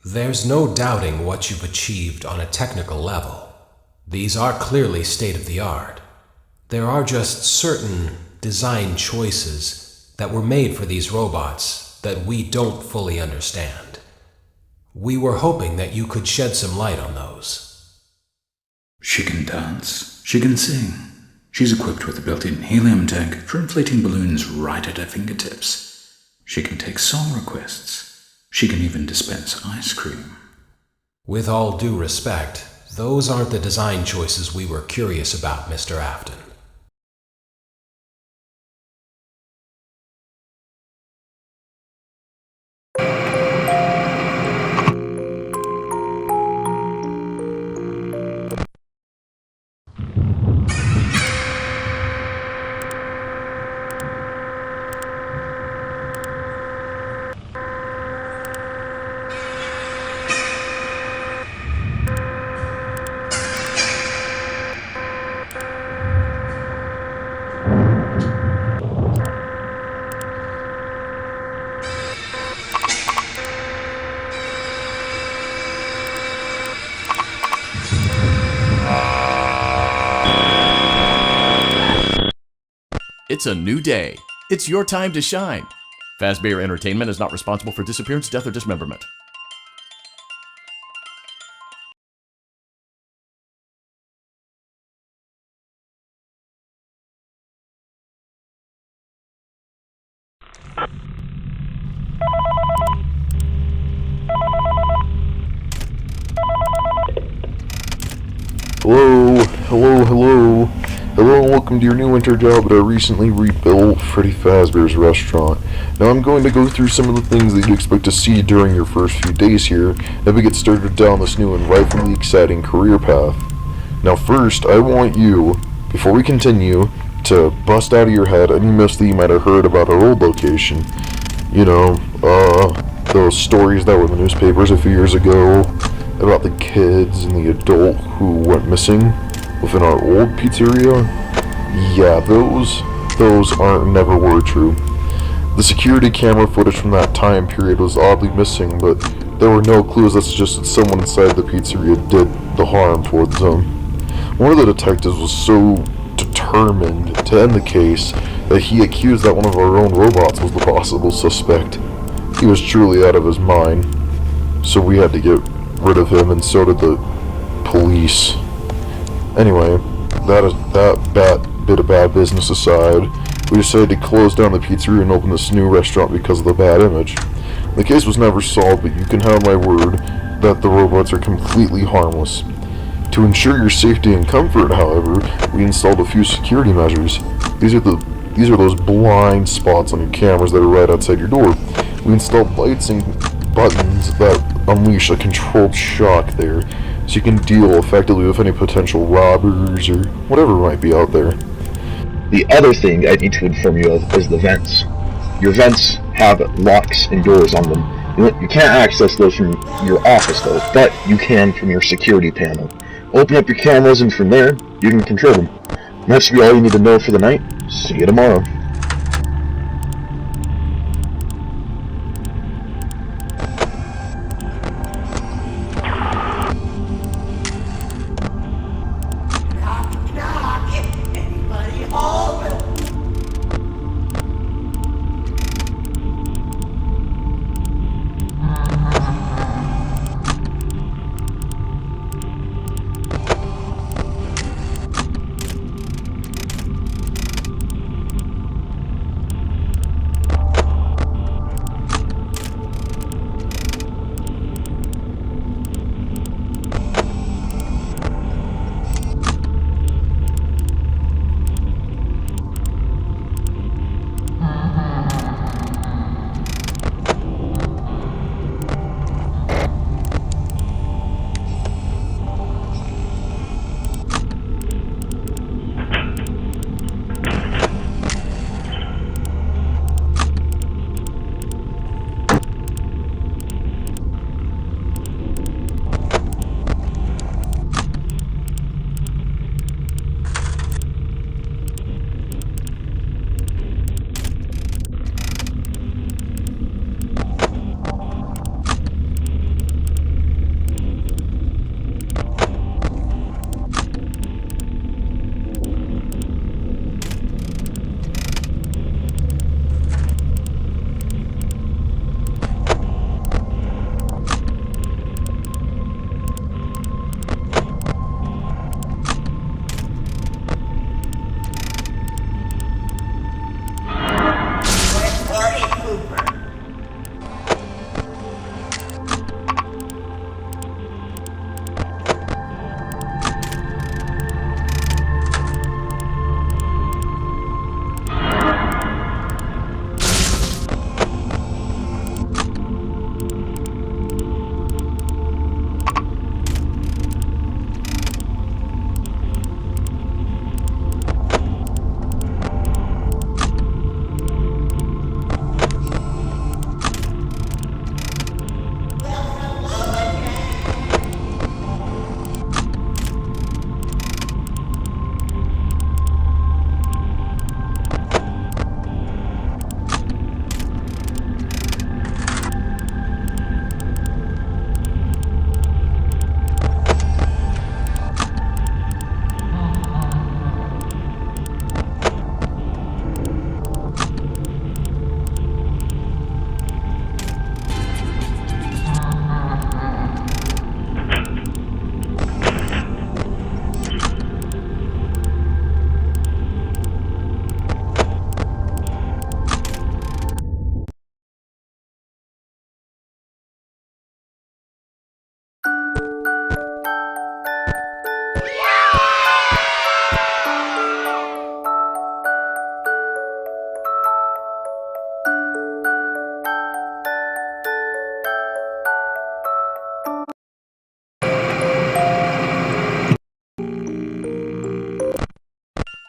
There's no doubting what you've achieved on a technical level. These are clearly state-of-the-art. There are just certain design choices that were made for these robots that we don't fully understand. We were hoping that you could shed some light on those. She can dance. She can sing. She's equipped with a built-in helium tank for inflating balloons right at her fingertips. She can take song requests. She can even dispense ice cream. With all due respect, those aren't the design choices we were curious about, Mr. Afton. It's a new day. It's your time to shine. Fazbear Entertainment is not responsible for disappearance, death, or dismemberment. Hello, and welcome to your new winter job at our recently rebuilt Freddy Fazbear's restaurant. Now I'm going to go through some of the things that you'd expect to see during your first few days here as we get started down this new and rightfully exciting career path. Now first, I want you, before we continue, to bust out of your head any myths that you might have heard about our old location. You know, those stories that were in the newspapers a few years ago about the kids and the adult who went missing within our old pizzeria. Yeah, those never were true. The security camera footage from that time period was oddly missing, but there were no clues that suggested someone inside the pizzeria did the harm towards them. One of the detectives was so determined to end the case that he accused that one of our own robots was the possible suspect. He was truly out of his mind, so we had to get rid of him, and so did the police. Anyway, that bit of bad business aside, we decided to close down the pizzeria and open this new restaurant because of the bad image. The case was never solved, but you can have my word that the robots are completely harmless. To ensure your safety and comfort, however, we installed a few security measures. These are those blind spots on your cameras that are right outside your door. We installed lights and buttons that unleash a controlled shock there, so you can deal effectively with any potential robbers or whatever might be out there. The other thing I need to inform you of is the vents. Your vents have locks and doors on them. You can't access those from your office though, but you can from your security panel. Open up your cameras and from there, you can control them. And that should be all you need to know for the night. See you tomorrow.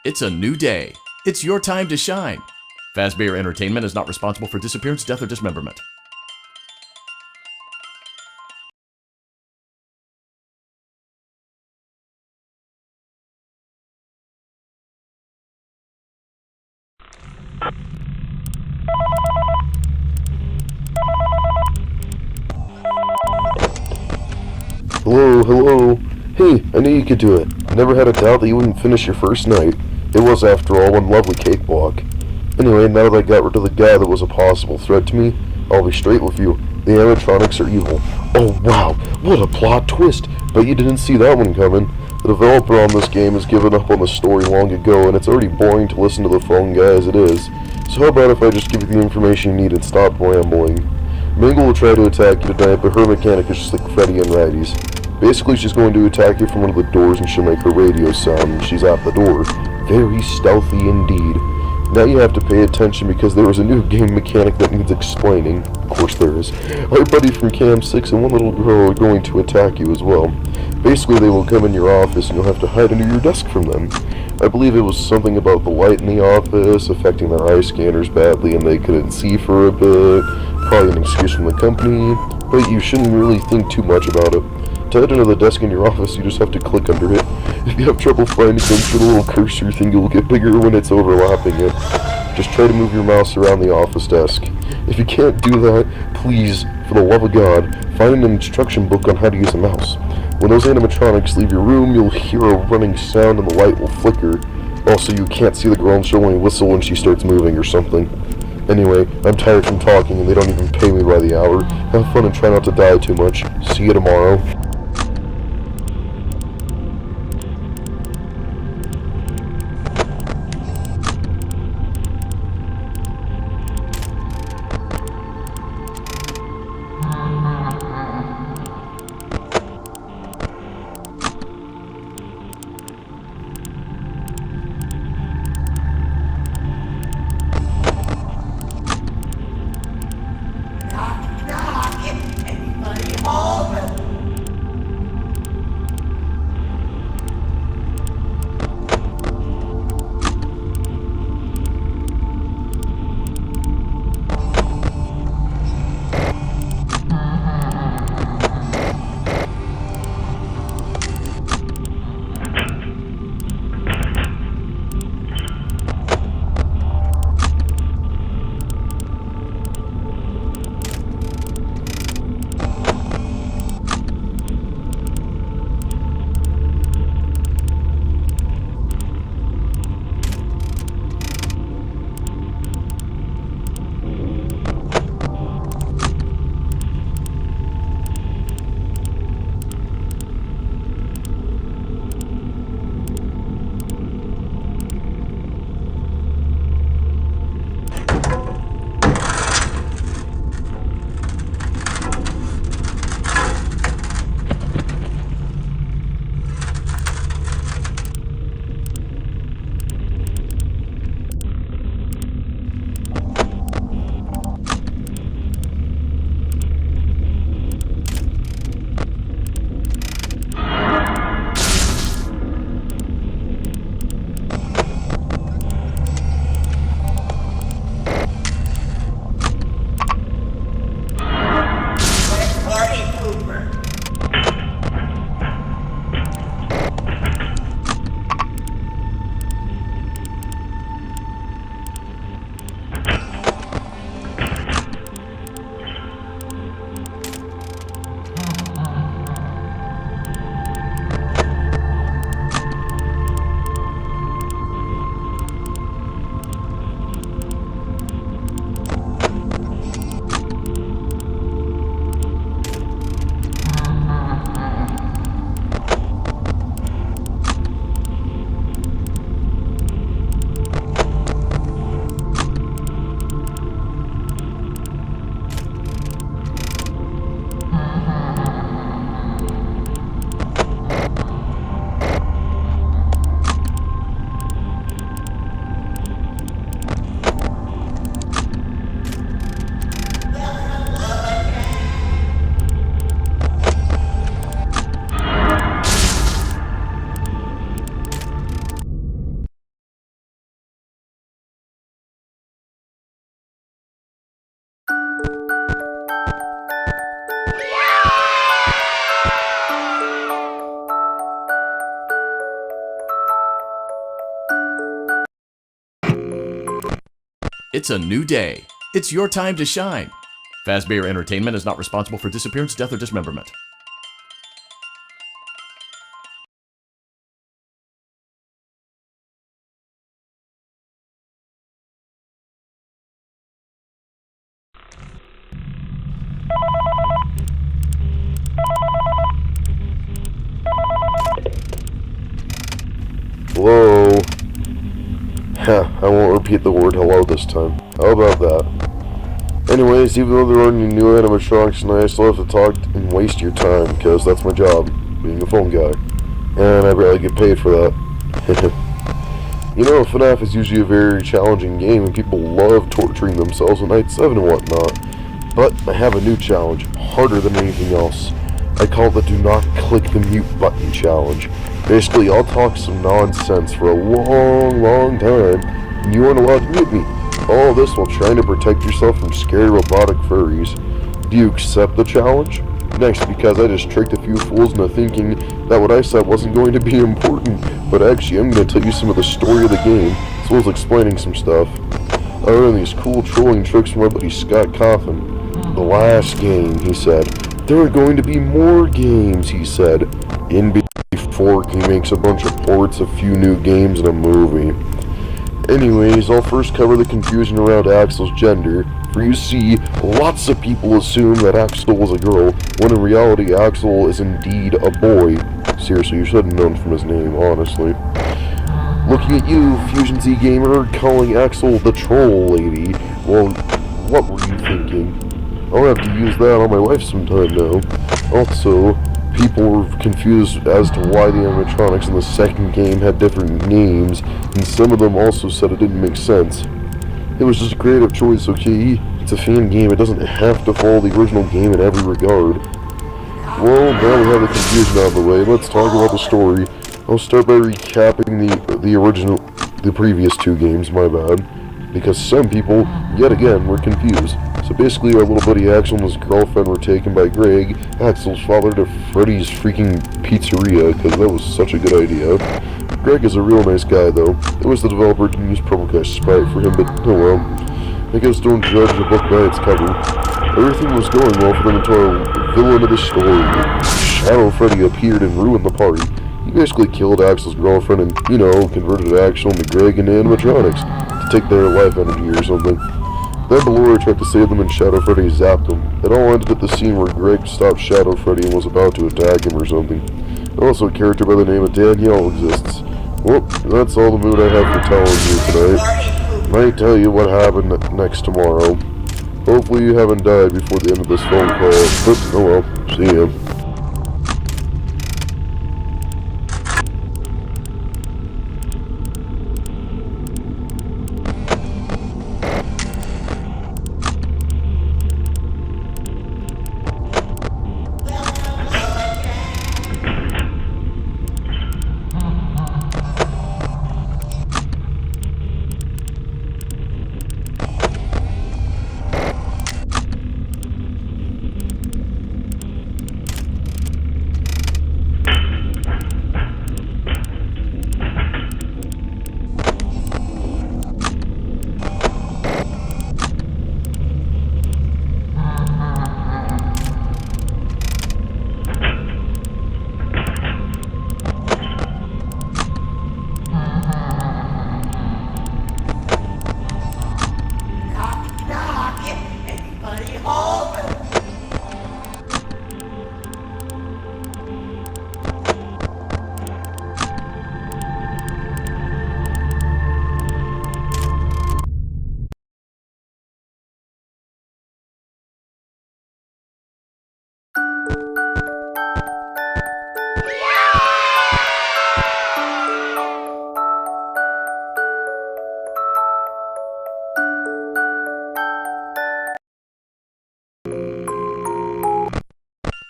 It's a new day. It's your time to shine. Fazbear Entertainment is not responsible for disappearance, death, or dismemberment. Hello, hello. Hey, I knew you could do it. I never had a doubt that you wouldn't finish your first night. It was, after all, one lovely cakewalk. Anyway, now that I got rid of the guy that was a possible threat to me, I'll be straight with you. The animatronics are evil. Oh wow, what a plot twist! Bet you didn't see that one coming. The developer on this game has given up on the story long ago, and it's already boring to listen to the phone guy as it is. So how about if I just give you the information you need and stop rambling? Mingle will try to attack you tonight, but her mechanic is just like Freddy and Raddy's. Basically, she's going to attack you from one of the doors and she'll make her radio sound when she's at the door. Very stealthy indeed. Now you have to pay attention because there is a new game mechanic that needs explaining. Of course there is. Our buddy from Cam 6 and one little girl are going to attack you as well. Basically, they will come in your office and you'll have to hide under your desk from them. I believe it was something about the light in the office affecting their eye scanners badly and they couldn't see for a bit. Probably an excuse from the company, but you shouldn't really think too much about it. To head into the desk in your office, you just have to click under it. If you have trouble finding things, the little cursor thing will get bigger when it's overlapping it. Just try to move your mouse around the office desk. If you can't do that, please, for the love of God, find an instruction book on how to use a mouse. When those animatronics leave your room, you'll hear a running sound and the light will flicker. Also, you can't see the girl and she'll only whistle when she starts moving or something. Anyway, I'm tired from talking and they don't even pay me by the hour. Have fun and try not to die too much. See you tomorrow. It's a new day. It's your time to shine. Fazbear Entertainment is not responsible for disappearance, death, or dismemberment. Hello? I won't repeat the word hello this time. How about that? Anyways, even though there aren't any new animatronics tonight, I still have to talk and waste your time, because that's my job, being a phone guy. And I barely get paid for that. You know, FNaF is usually a very challenging game, and people love torturing themselves on Night 7 and whatnot. But I have a new challenge, harder than anything else. I call it the do not click the mute button challenge. Basically, I'll talk some nonsense for a long time, and you aren't allowed to mute me. All this while trying to protect yourself from scary robotic furries. Do you accept the challenge? Next, because I just tricked a few fools into thinking that what I said wasn't going to be important, but actually I'm going to tell you some of the story of the game, as well as explaining some stuff. I learned these cool trolling tricks from my buddy Scott Coffin. The last game, he said. There are going to be more games, he said. Before he makes a bunch of ports, a few new games, and a movie. Anyways, I'll first cover the confusion around Axel's gender, for you see, lots of people assume that Axel was a girl, when in reality Axel is indeed a boy. Seriously, you should have known from his name, honestly. Looking at you, Fusion Z Gamer, calling Axel the troll lady. Well, what were you thinking? I'll have to use that on my wife sometime now. Also, people were confused as to why the animatronics in the second game had different names, and some of them also said it didn't make sense. It was just a creative choice, okay? It's a fan game, it doesn't have to follow the original game in every regard. Well, now we have the confusion out of the way, let's talk about the story. I'll start by recapping the previous two games, my bad, because some people, yet again, were confused. So basically, our little buddy Axel and his girlfriend were taken by Greg, Axel's father, to Freddy's freaking pizzeria, because that was such a good idea. Greg is a real nice guy, though. It was the developer didn't use Purple Cash Sprite for him, but oh well. I guess don't judge a book by its cover. Everything was going well for them until the villain of the story, Shadow Freddy, appeared and ruined the party. He basically killed Axel's girlfriend and, you know, converted Axel into Greg and animatronics to take their life energy or something. Then Ballora tried to save them and Shadow Freddy zapped him. It all ended at the scene where Greg stopped Shadow Freddy and was about to attack him or something. Also, a character by the name of Danielle exists. Well, that's all the mood I have for telling you tonight. Might tell you what happened next tomorrow. Hopefully you haven't died before the end of this phone call. But, oh well, see ya.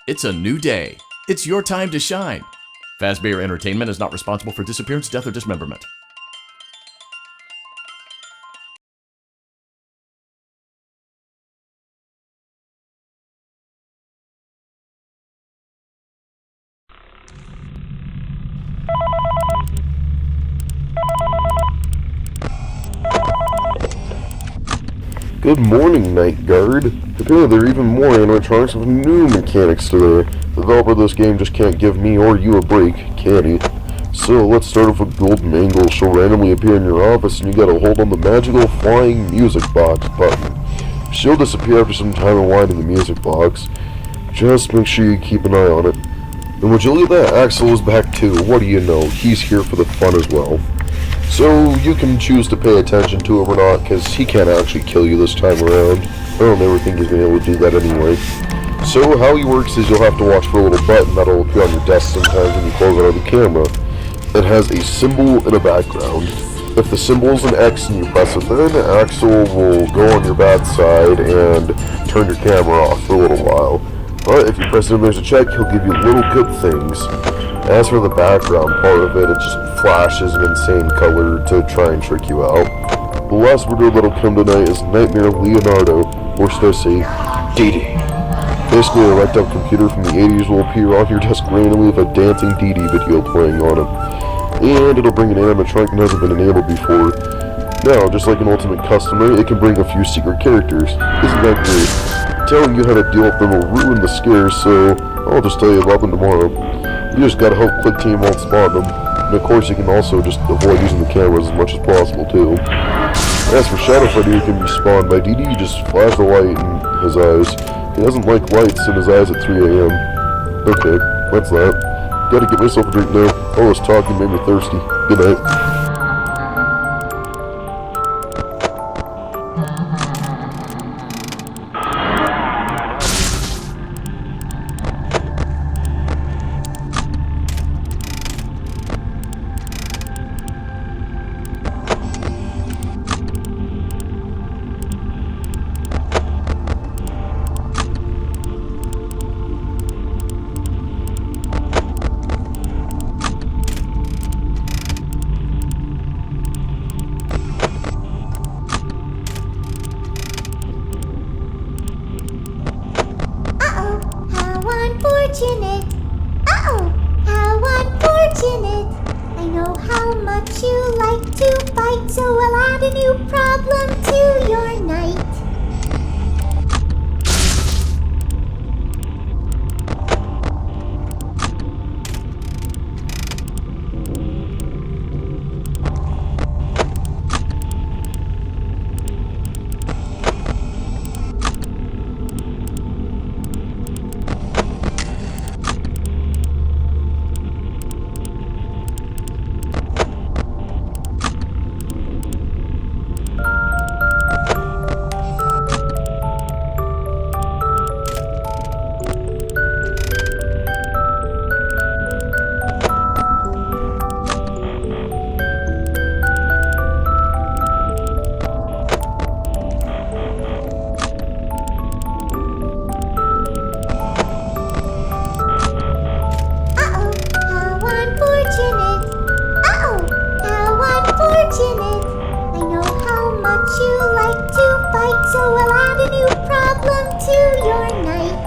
It's a new day. It's your time to shine. Fazbear Entertainment is not responsible for disappearance, death, or dismemberment. Good morning, Night Guard. Apparently there are even more animatronics with new mechanics today. The developer of this game just can't give me or you a break, can he? So let's start off with Gold Mangle. She'll randomly appear in your office and you gotta hold on the magical flying music box button. She'll disappear after some time unwinding the music box. Just make sure you keep an eye on it. And would you look at that? Axel is back too. What do you know? He's here for the fun as well. So you can choose to pay attention to him or not, because he can't actually kill you this time around. I don't ever think he's been able to do that anyway. So how he works is you'll have to watch for a little button that'll appear on your desk sometimes when you close out of the camera. It has a symbol in a background. If the symbol is an X and you press it, then Axel will go on your bad side and turn your camera off for a little while. But if you press it and there's a check, he'll give you little good things. As for the background part of it, it just flashes an insane color to try and trick you out. The last word that'll come tonight is Nightmare Leonardo, or should I say, Dee. Basically, a wrecked up computer from the 80s will appear on your desk randomly with a dancing Dee video playing on it. And it'll bring an animatronic that hasn't been enabled before. Now, just like an ultimate customer, it can bring a few secret characters. Isn't that great? Telling you how to deal with them will ruin the scares, so I'll just tell you about them tomorrow. You just gotta hope Click Team won't spawn them. And of course you can also just avoid using the cameras as much as possible too. As for Shadow Fighter, who can be spawned by DD, just flash the light in his eyes. He doesn't like lights in his eyes at 3 AM. Okay, that's that. Gotta get myself a drink now. All this talking made me thirsty. Good night. Unfortunate. Uh-oh, how unfortunate. I know how much you like to fight, so I'll add a new problem to your night. I know how much you like to fight, so I'll add a new problem to your night.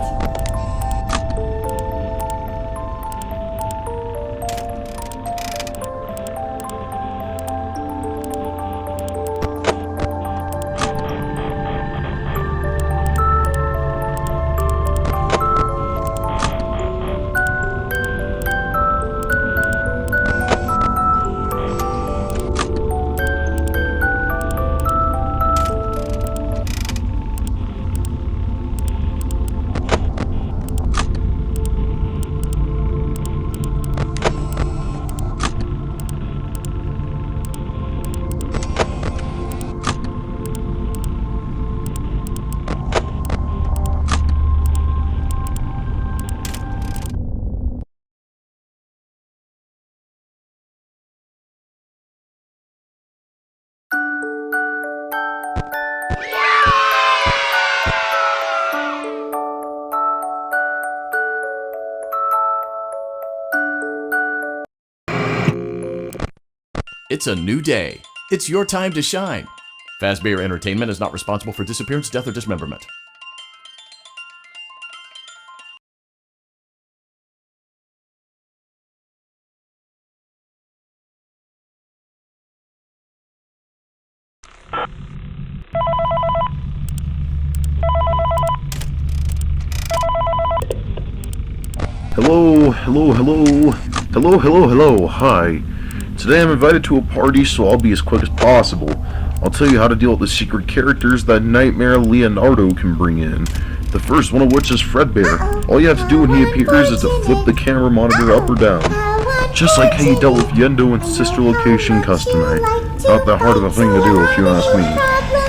It's a new day. It's your time to shine. Fazbear Entertainment is not responsible for disappearance, death, or dismemberment. Hello, hi. Today I'm invited to a party, so I'll be as quick as possible. I'll tell you how to deal with the secret characters that Nightmare Leonardo can bring in. The first one of which is Fredbear. All you have to do when he appears is to flip the camera monitor up or down. Just like how you dealt with Yendo and Sister Location Custom Night. Not that hard of a thing to do if you ask me.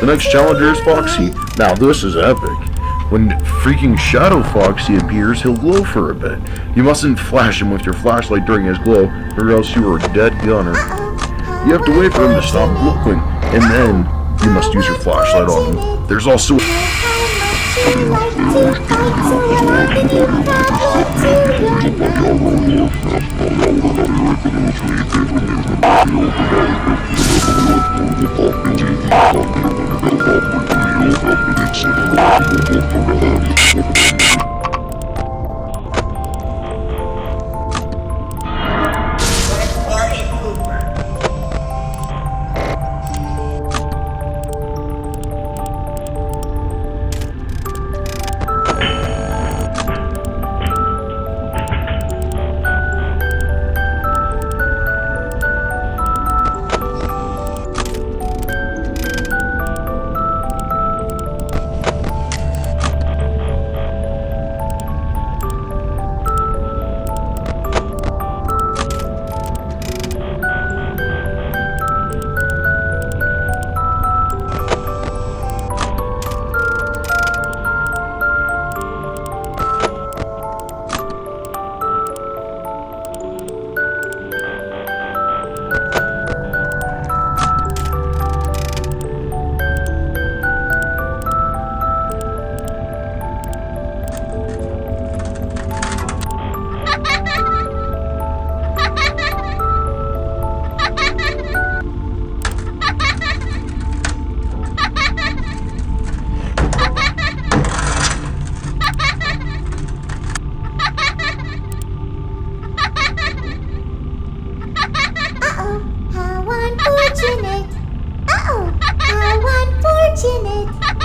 The next challenger is Foxy. Now this is epic. When freaking Shadow Foxy appears, he'll glow for a bit. You mustn't flash him with your flashlight during his glow, or else you are a dead gunner. You have to wait for him to stop glowing, and then you must use your flashlight on him. There's also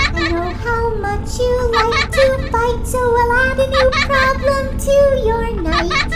I know how much you like to fight, so I'll add a new problem to your night.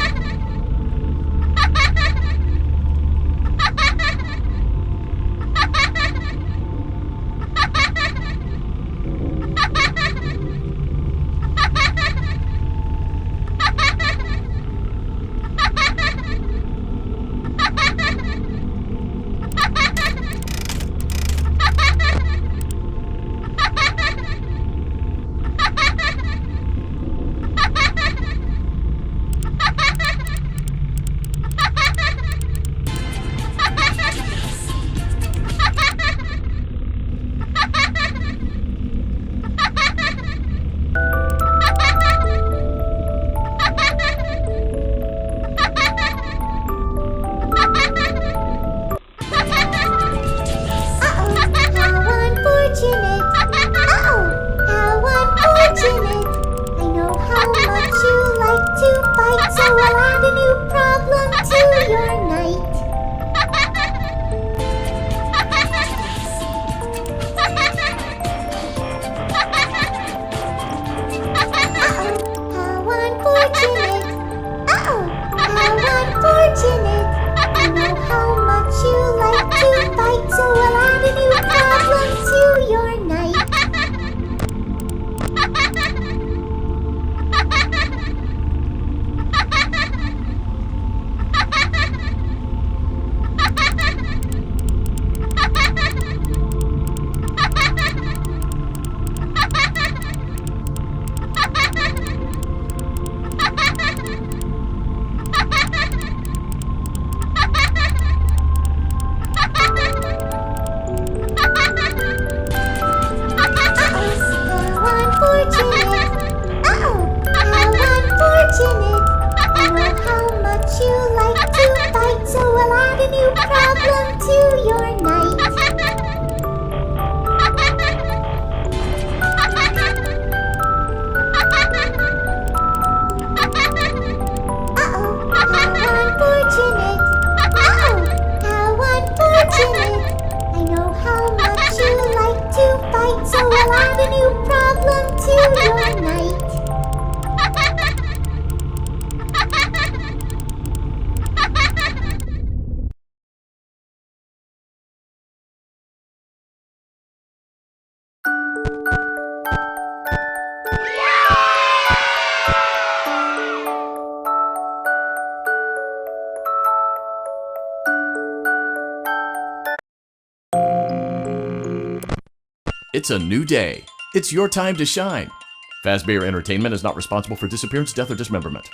It's a new day. It's your time to shine. Fazbear Entertainment is not responsible for disappearance, death, or dismemberment.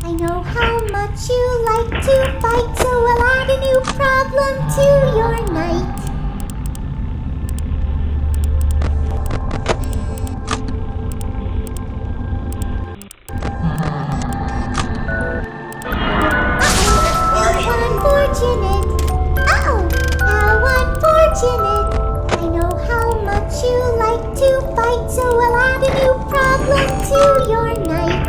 I know how much you like to fight, so I'll add a new problem to your night. How unfortunate. I know how much you like to fight, so I'll add a new problem to your night.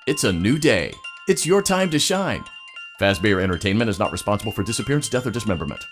It's a new day. It's your time to shine. Fazbear Entertainment is not responsible for disappearance, death, or dismemberment.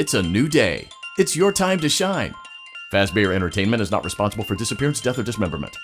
It's a new day. It's your time to shine. Fazbear Entertainment is not responsible for disappearance, death, or dismemberment.